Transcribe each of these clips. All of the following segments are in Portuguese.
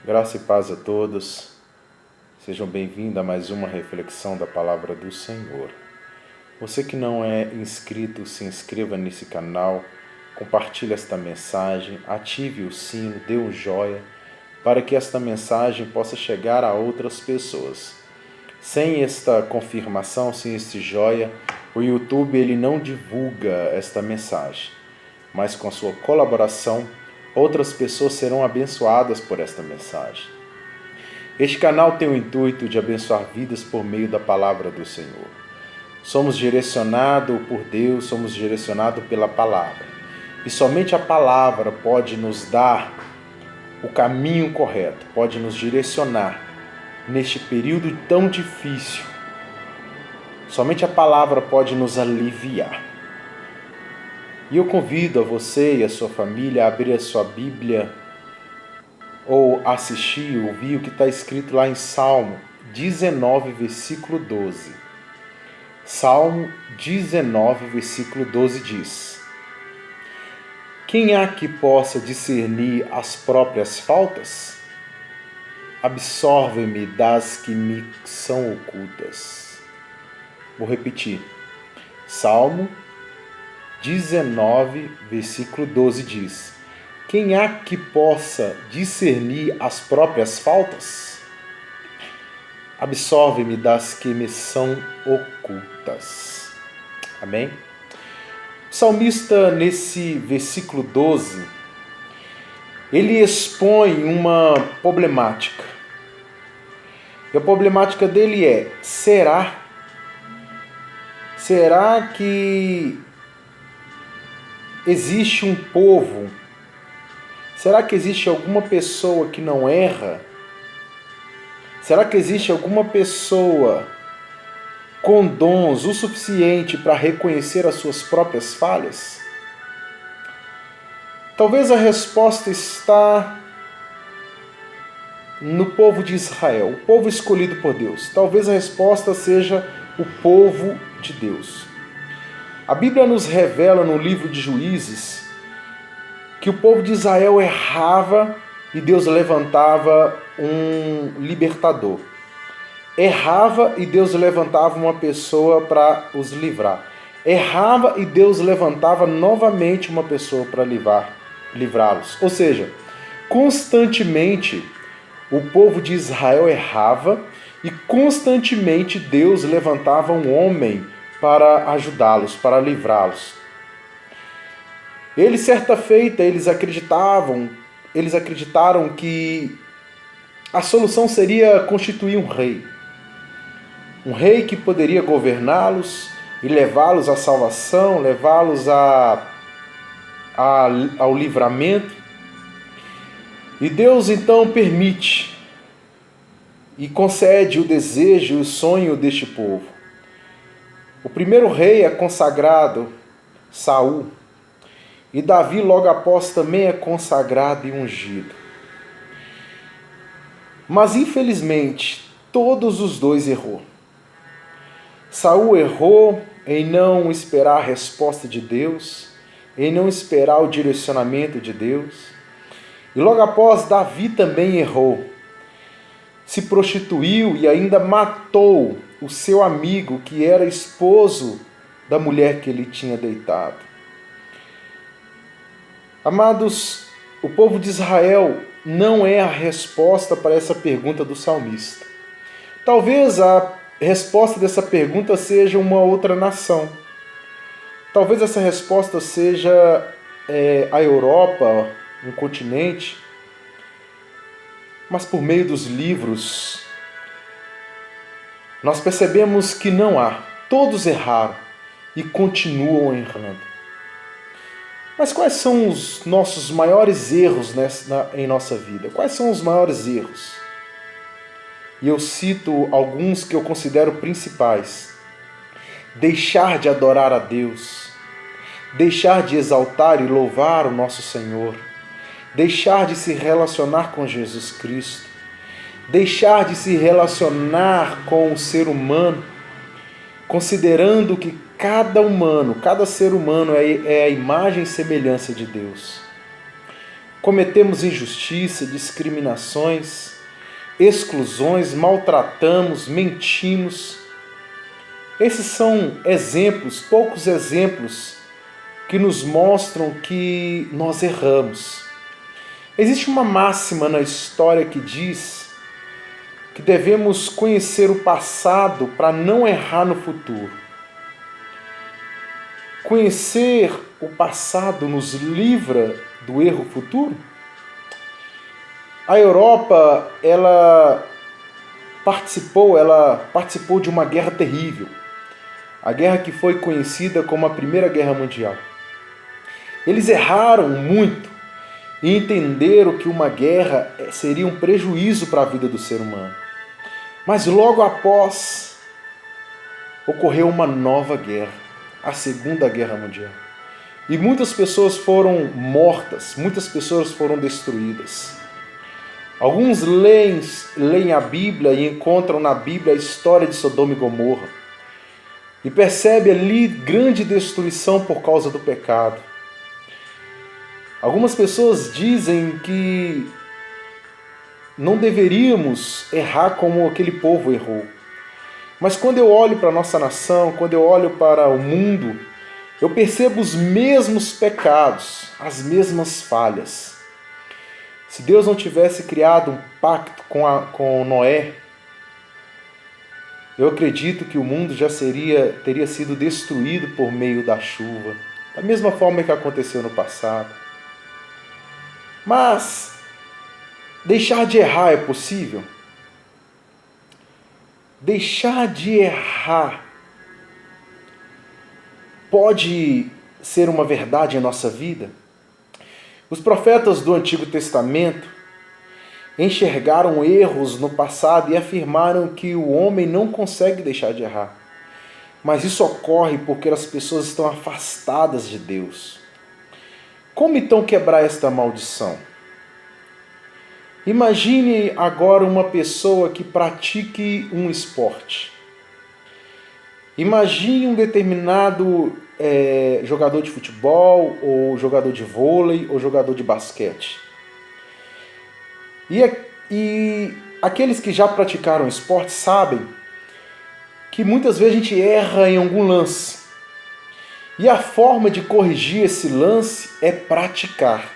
Graça e paz a todos. Sejam bem-vindos a mais uma reflexão da Palavra do Senhor. Você que não é inscrito, se inscreva nesse canal, compartilhe esta mensagem, ative o sino, dê um joinha, para que esta mensagem possa chegar a outras pessoas. Sem esta confirmação, sem este joinha, o YouTube ele não divulga esta mensagem, mas com a sua colaboração, outras pessoas serão abençoadas por esta mensagem. Este canal tem o intuito de abençoar vidas por meio da palavra do Senhor. Somos direcionados por Deus, somos direcionados pela palavra. E somente a palavra pode nos dar o caminho correto, pode nos direcionar neste período tão difícil. Somente a palavra pode nos aliviar. E eu convido a você e a sua família a abrir a sua Bíblia ou assistir, ouvir o que está escrito lá em Salmo 19, versículo 12. Salmo 19, versículo 12 diz: Quem há que possa discernir as próprias faltas? Absolve-me das que me são ocultas. Vou repetir. Salmo 19, versículo 12 diz: Quem há que possa discernir as próprias faltas? Absolve-me das que me são ocultas. Amém? O salmista, nesse versículo 12, ele expõe uma problemática. E a problemática dele é: será que existe um povo? Será que existe alguma pessoa que não erra? Será que existe alguma pessoa com dons o suficiente para reconhecer as suas próprias falhas? Talvez a resposta está no povo de Israel, o povo escolhido por Deus. Talvez a resposta seja o povo de Deus. A Bíblia nos revela no livro de Juízes que o povo de Israel errava e Deus levantava um libertador. Errava e Deus levantava uma pessoa para os livrar. Errava e Deus levantava novamente uma pessoa para livrá-los. Ou seja, constantemente o povo de Israel errava e constantemente Deus levantava um homem para ajudá-los, para livrá-los. Eles, certa feita, eles acreditaram que a solução seria constituir um rei. Um rei que poderia governá-los e levá-los à salvação, levá-los ao livramento. E Deus então permite e concede o desejo e o sonho deste povo. O primeiro rei é consagrado, Saul, e Davi logo após também é consagrado e ungido. Mas infelizmente, todos os dois errou. Saul errou em não esperar a resposta de Deus, em não esperar o direcionamento de Deus. E logo após, Davi também errou. Se prostituiu e ainda matou o seu amigo, que era esposo da mulher que ele tinha deitado. Amados, o povo de Israel não é a resposta para essa pergunta do salmista. Talvez a resposta dessa pergunta seja uma outra nação. Talvez essa resposta seja a Europa, um continente. Mas por meio dos livros, nós percebemos que não há. Todos erraram e continuam errando. Mas quais são os nossos maiores erros em nossa vida? Quais são os maiores erros? E eu cito alguns que eu considero principais. Deixar de adorar a Deus. Deixar de exaltar e louvar o nosso Senhor. Deixar de se relacionar com Jesus Cristo. Deixar de se relacionar com o ser humano, considerando que cada ser humano é a imagem e semelhança de Deus. cometemos injustiça, discriminações, exclusões, maltratamos, mentimos. Esses são exemplos, poucos exemplos, que nos mostram que nós erramos. Existe uma máxima na história que diz que devemos conhecer o passado para não errar no futuro. Conhecer o passado nos livra do erro futuro? A Europa, ela participou de uma guerra terrível. A guerra que foi conhecida como a Primeira Guerra Mundial. Eles erraram muito e entenderam que uma guerra seria um prejuízo para a vida do ser humano. Mas logo após, ocorreu uma nova guerra, a Segunda Guerra Mundial. E muitas pessoas foram mortas, muitas pessoas foram destruídas. Alguns leem a Bíblia e encontram na Bíblia a história de Sodoma e Gomorra. E percebe ali grande destruição por causa do pecado. Algumas pessoas dizem que não deveríamos errar como aquele povo errou. Mas quando eu olho para a nossa nação, quando eu olho para o mundo, eu percebo os mesmos pecados, as mesmas falhas. Se Deus não tivesse criado um pacto com Noé, eu acredito que o mundo já teria sido destruído por meio da chuva, da mesma forma que aconteceu no passado. Mas deixar de errar é possível? Deixar de errar pode ser uma verdade em nossa vida? Os profetas do Antigo Testamento enxergaram erros no passado e afirmaram que o homem não consegue deixar de errar. Mas isso ocorre porque as pessoas estão afastadas de Deus. Como então quebrar esta maldição? Imagine agora uma pessoa que pratique um esporte. Imagine um determinado jogador de futebol, ou jogador de vôlei, ou jogador de basquete. E aqueles que já praticaram esporte sabem que muitas vezes a gente erra em algum lance. E a forma de corrigir esse lance é praticar.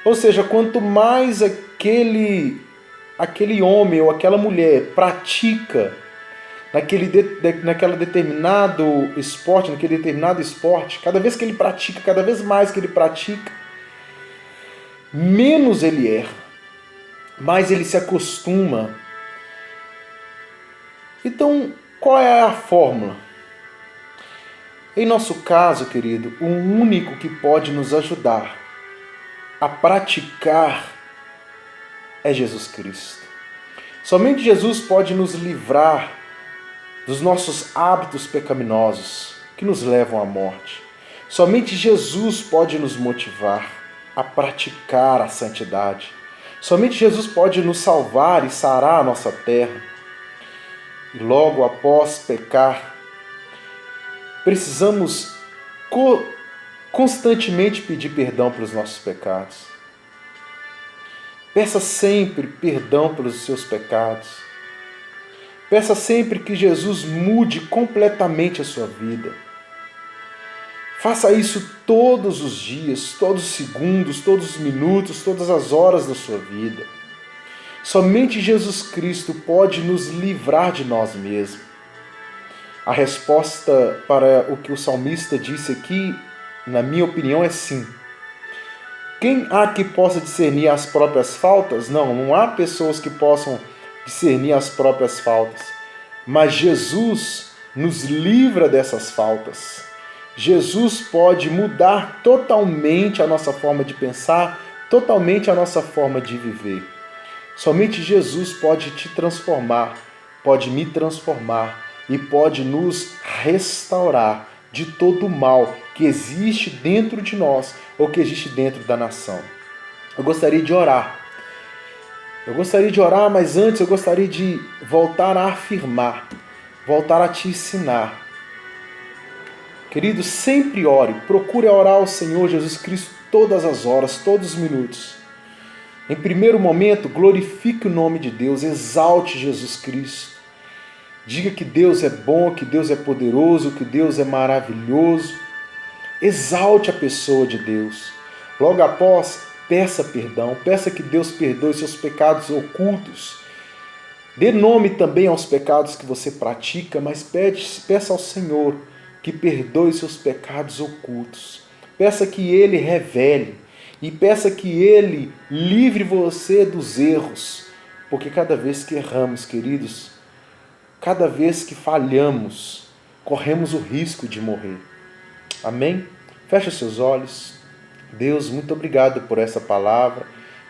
Ou seja, quanto mais aquele homem ou aquela mulher pratica naquele determinado esporte, cada vez que ele pratica, cada vez mais que ele pratica, menos ele erra. Mas ele se acostuma. Então, qual é a fórmula? Em nosso caso, querido, o único que pode nos ajudar a praticar é Jesus Cristo. Somente Jesus pode nos livrar dos nossos hábitos pecaminosos que nos levam à morte. Somente Jesus pode nos motivar a praticar a santidade. Somente Jesus pode nos salvar e sarar a nossa terra. E logo após pecar, precisamos constantemente pedir perdão pelos nossos pecados. Peça sempre perdão pelos seus pecados. Peça sempre que Jesus mude completamente a sua vida. Faça isso todos os dias, todos os segundos, todos os minutos, todas as horas da sua vida. Somente Jesus Cristo pode nos livrar de nós mesmos. A resposta para o que o salmista disse aqui, na minha opinião, é sim. Quem há que possa discernir as próprias faltas? Não há pessoas que possam discernir as próprias faltas. Mas Jesus nos livra dessas faltas. Jesus pode mudar totalmente a nossa forma de pensar, totalmente a nossa forma de viver. Somente Jesus pode te transformar, pode me transformar e pode nos restaurar de todo o mal que existe dentro de nós ou que existe dentro da nação. Eu gostaria de orar. Mas antes eu gostaria de voltar a afirmar, voltar a te ensinar. Querido, sempre ore, procure orar ao Senhor Jesus Cristo todas as horas, todos os minutos. Em primeiro momento, glorifique o nome de Deus, exalte Jesus Cristo. Diga que Deus é bom, que Deus é poderoso, que Deus é maravilhoso. Exalte a pessoa de Deus. Logo após, peça perdão, peça que Deus perdoe seus pecados ocultos. Dê nome também aos pecados que você pratica, mas peça ao Senhor que perdoe seus pecados ocultos. Peça que Ele revele e peça que Ele livre você dos erros. Porque cada vez que erramos, queridos, cada vez que falhamos, corremos o risco de morrer. Amém? Feche seus olhos. Deus, muito obrigado por essa palavra.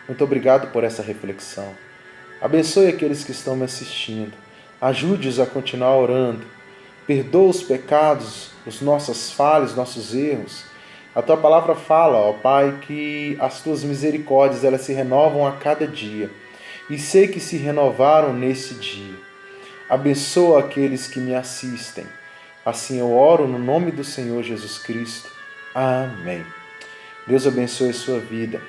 Muito obrigado por essa reflexão. Abençoe aqueles que estão me assistindo. Ajude-os a continuar orando. Perdoa os pecados, as nossas falhas, nossos erros. A Tua palavra fala, ó Pai, que as Tuas misericórdias elas se renovam a cada dia. E sei que se renovaram nesse dia. Abençoa aqueles que me assistem. Assim eu oro no nome do Senhor Jesus Cristo. Amém. Deus abençoe a sua vida.